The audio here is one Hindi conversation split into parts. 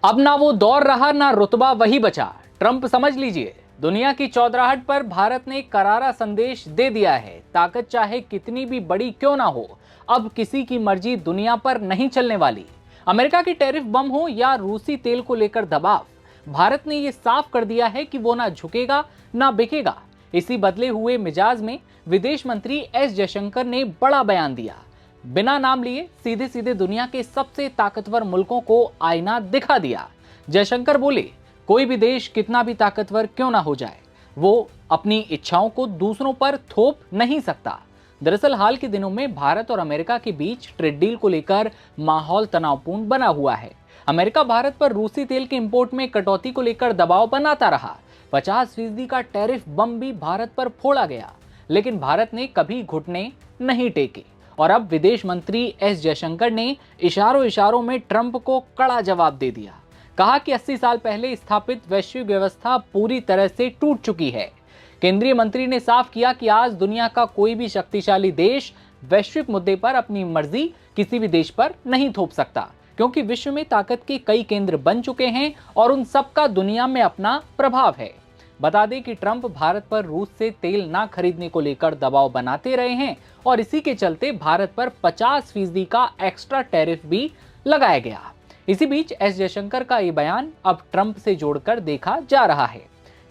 अब ना वो दौर रहा ना रुतबा वही बचा। ट्रंप समझ लीजिए, दुनिया की चौधराहट पर भारत ने करारा संदेश दे दिया है। ताकत चाहे कितनी भी बड़ी क्यों ना हो, अब किसी की मर्जी दुनिया पर नहीं चलने वाली। अमेरिका की टैरिफ बम हो या रूसी तेल को लेकर दबाव, भारत ने ये साफ कर दिया है कि वो ना झुकेगा ना बिकेगा। इसी बदले हुए मिजाज में विदेश मंत्री एस जयशंकर ने बड़ा बयान दिया। बिना नाम लिए सीधे सीधे दुनिया के सबसे ताकतवर मुल्कों को आईना दिखा दिया। जयशंकर बोले, कोई भी देश कितना भी ताकतवर क्यों ना हो जाए, वो अपनी इच्छाओं को दूसरों पर थोप नहीं सकता। दरअसल हाल के दिनों में भारत और अमेरिका के बीच ट्रेड डील को लेकर माहौल तनावपूर्ण बना हुआ है। अमेरिका भारत पर रूसी तेल के इंपोर्ट में कटौती को लेकर दबाव बनाता रहा। 50% का टैरिफ बम भी भारत पर फोड़ा गया, लेकिन भारत ने कभी घुटने नहीं टेके। और अब विदेश मंत्री एस जयशंकर ने इशारों इशारों में ट्रंप को कड़ा जवाब दे दिया। कहा कि 80 साल पहले स्थापित वैश्विक व्यवस्था पूरी तरह से टूट चुकी है। केंद्रीय मंत्री ने साफ किया कि आज दुनिया का कोई भी शक्तिशाली देश वैश्विक मुद्दे पर अपनी मर्जी किसी भी देश पर नहीं थोप सकता, क्योंकि विश्व में ताकत के कई केंद्र बन चुके हैं और उन सबका दुनिया में अपना प्रभाव है। बता दें कि ट्रंप भारत पर रूस से तेल ना खरीदने को लेकर दबाव बनाते रहे हैं और इसी के चलते भारत पर 50% का एक्स्ट्रा टैरिफ भी लगाया गया। इसी बीच एस जयशंकर का ये बयान अब ट्रंप से जोड़कर देखा जा रहा है।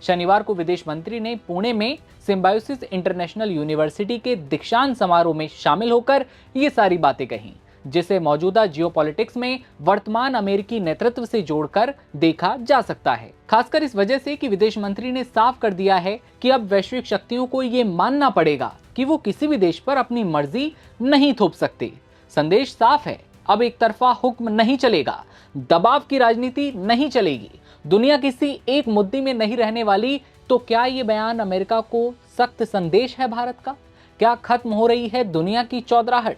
शनिवार को विदेश मंत्री ने पुणे में सिम्बायोसिस इंटरनेशनल यूनिवर्सिटी के दीक्षांत समारोह में शामिल होकर ये सारी बातें कही, जिसे मौजूदा जियोपॉलिटिक्स में वर्तमान अमेरिकी नेतृत्व से जोड़कर देखा जा सकता है। खासकर इस वजह से कि विदेश मंत्री ने साफ कर दिया है कि अब वैश्विक शक्तियों को ये मानना पड़ेगा कि वो किसी भी देश पर अपनी मर्जी नहीं थोप सकते। संदेश साफ है, अब एक तरफा हुक्म नहीं चलेगा, दबाव की राजनीति नहीं चलेगी, दुनिया किसी एक मुद्दे में नहीं रहने वाली। तो क्या ये बयान अमेरिका को सख्त संदेश है भारत का? क्या खत्म हो रही है दुनिया की चौधराहट?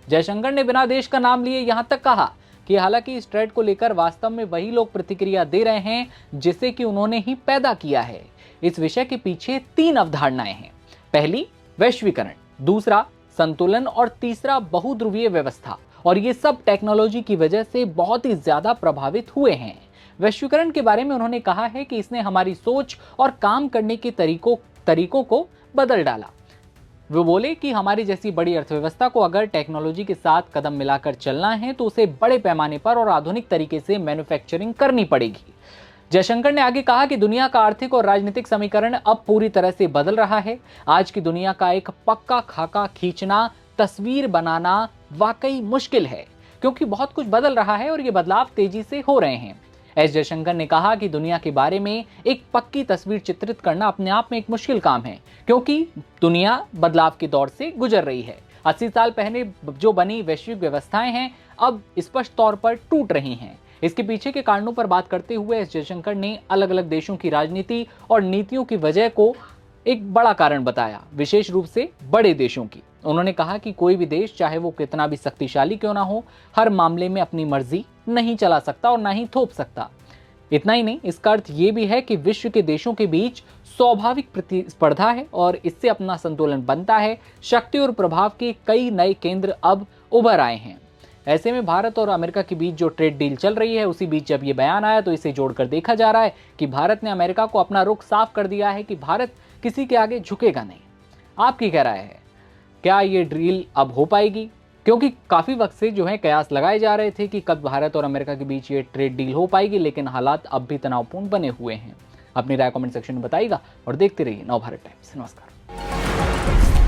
जयशंकर ने बिना देश का नाम लिए यहां तक कहा कि हालांकि इस ट्रेड को लेकर वास्तव में वही लोग प्रतिक्रिया दे रहे हैं जिसे कि उन्होंने ही पैदा किया है। इस विषय के पीछे 3 अवधारणाएं हैं। पहली, वैश्वीकरण, दूसरा संतुलन और तीसरा बहुध्रुवीय व्यवस्था। और ये सब टेक्नोलॉजी की वजह से बहुत ही ज्यादा प्रभावित हुए हैं। वैश्वीकरण के बारे में उन्होंने कहा है कि इसने हमारी सोच और काम करने के तरीकों को बदल डाला। वो बोले कि हमारी जैसी बड़ी अर्थव्यवस्था को अगर टेक्नोलॉजी के साथ कदम मिलाकर चलना है तो उसे बड़े पैमाने पर और आधुनिक तरीके से मैन्युफैक्चरिंग करनी पड़ेगी। जयशंकर ने आगे कहा कि दुनिया का आर्थिक और राजनीतिक समीकरण अब पूरी तरह से बदल रहा है। आज की दुनिया का एक पक्का खाका खींचना, तस्वीर बनाना वाकई मुश्किल है, क्योंकि बहुत कुछ बदल रहा है और ये बदलाव तेजी से हो रहे हैं। एस जयशंकर ने कहा कि दुनिया के बारे में एक पक्की तस्वीर चित्रित करना अपने आप में एक मुश्किल काम है, क्योंकि दुनिया बदलाव के दौर से गुजर रही है। 80 साल पहले जो बनी वैश्विक व्यवस्थाएं हैं अब स्पष्ट तौर पर टूट रही हैं। इसके पीछे के कारणों पर बात करते हुए एस जयशंकर ने अलग अलग देशों की राजनीति और नीतियों की वजह को एक बड़ा कारण बताया, विशेष रूप से बड़े देशों की। उन्होंने कहा कि कोई भी देश, चाहे वो कितना भी शक्तिशाली क्यों ना हो, हर मामले में अपनी मर्जी नहीं चला सकता और ना ही थोप सकता। इतना ही नहीं, इसका अर्थ ये भी है कि विश्व के देशों के बीच स्वाभाविक प्रतिस्पर्धा है और इससे अपना संतुलन बनता है। शक्ति और प्रभाव के कई नए केंद्र अब उभर आए हैं। ऐसे में भारत और अमेरिका के बीच जो ट्रेड डील चल रही है, उसी बीच जब ये बयान आया तो इसे जोड़कर देखा जा रहा है कि भारत ने अमेरिका को अपना रुख साफ कर दिया है कि भारत किसी के आगे झुकेगा नहीं। आपकी क्या राय है? क्या ये डील अब हो पाएगी? क्योंकि काफी वक्त से जो है कयास लगाए जा रहे थे कि कब भारत और अमेरिका के बीच ये ट्रेड डील हो पाएगी, लेकिन हालात अब भी तनावपूर्ण बने हुए हैं। अपनी राय कमेंट सेक्शन में बताइएगा और देखते रहिए नवभारत टाइम्स। नमस्कार।